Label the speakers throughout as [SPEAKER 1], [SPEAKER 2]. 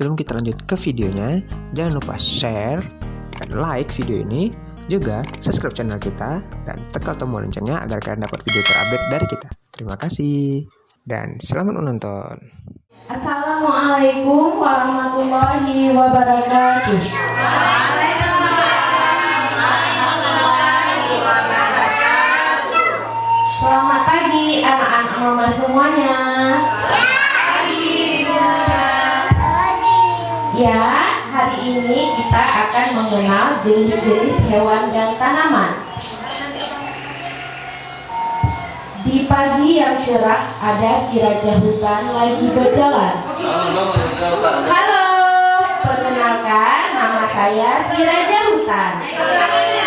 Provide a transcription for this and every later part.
[SPEAKER 1] Sebelum kita lanjut ke videonya, jangan lupa share dan like video ini, juga subscribe channel kita dan tekan tombol loncengnya agar kalian dapat video terupdate dari kita. Terima kasih dan selamat menonton.
[SPEAKER 2] Assalamualaikum warahmatullahi wabarakatuh. Selamat pagi anak-anak mama semuanya. Ya, hari ini kita akan mengenal jenis-jenis hewan dan tanaman. Di pagi yang cerah ada si raja hutan lagi berjalan. Halo, perkenalkan, nama saya si raja hutan.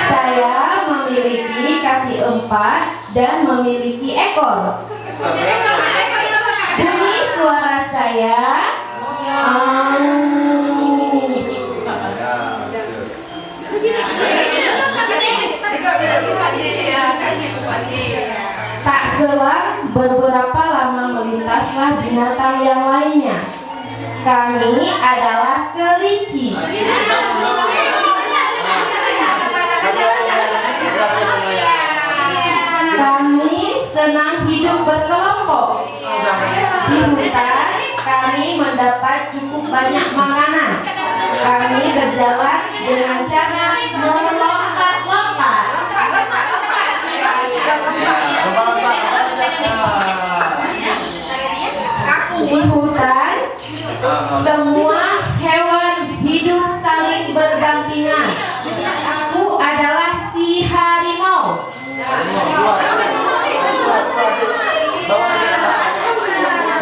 [SPEAKER 2] Saya memiliki kaki 4 dan memiliki ekor. Bunyi suara saya tak selang beberapa lama melintaslah binatang yang lainnya. Kami adalah kelinci. Kami senang hidup berkelompok. Di hutan kami mendapat cukup banyak makanan. Kami berjalan dengan cara melompat-lompat. Di hutan semua hewan hidup saling berdampingan. Aku adalah si harimau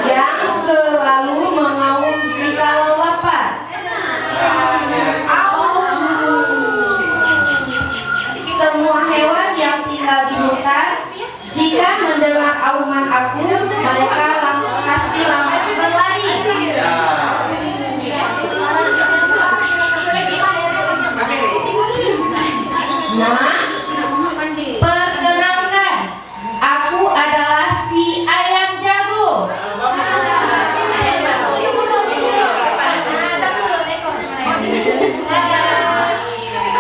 [SPEAKER 2] yang selalu mengaum jika lapar. Semua hewan yang tinggal di hutan, jika mendengar auman aku, mereka pasti langsung berlari. Nah, perkenalkan, aku adalah si ayam jago.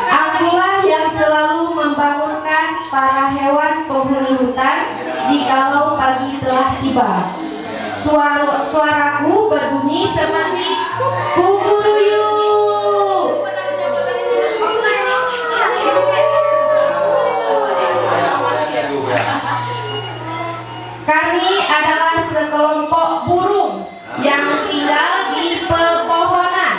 [SPEAKER 2] Akulah yang selalu membangunkan para hewan penghuni hutan jikalau pagi telah tiba. Suaraku berbunyi seperti kukuruyuk. Kami adalah sekelompok burung yang tinggal di pepohonan.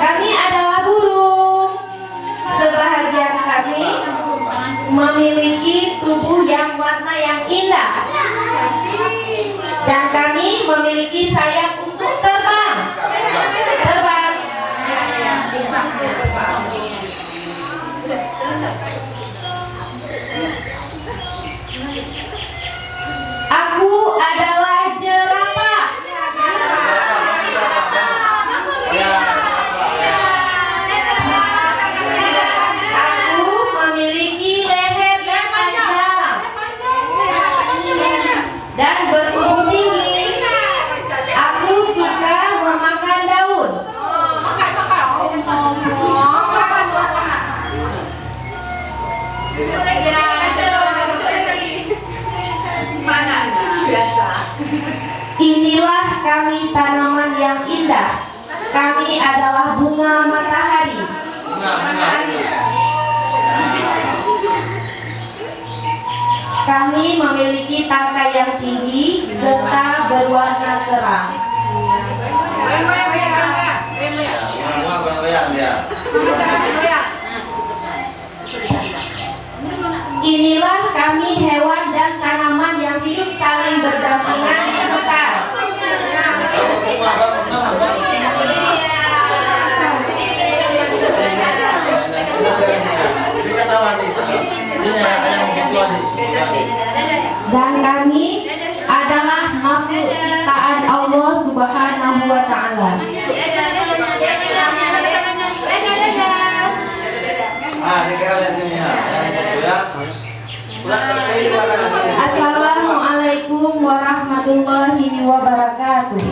[SPEAKER 2] Kami adalah burung. Sebahagian kami memiliki tubuh yang warna yang indah, dan kami memiliki sayap untuk terbang. Aku adalah jerapah. Aku memiliki leher yang panjang dan bertubuh tinggi. Aku suka memakan daun. Inilah kami tanaman yang indah. Kami adalah bunga matahari. Kami memiliki tangkai yang tinggi serta berwarna terang. Inilah kami hewan dan tanaman yang hidup saling berdampingan di hutan. Dan kami adalah makhluk ciptaan Allah Subhanahu wa Ta'ala. Assalamualaikum warahmatullahi wabarakatuh.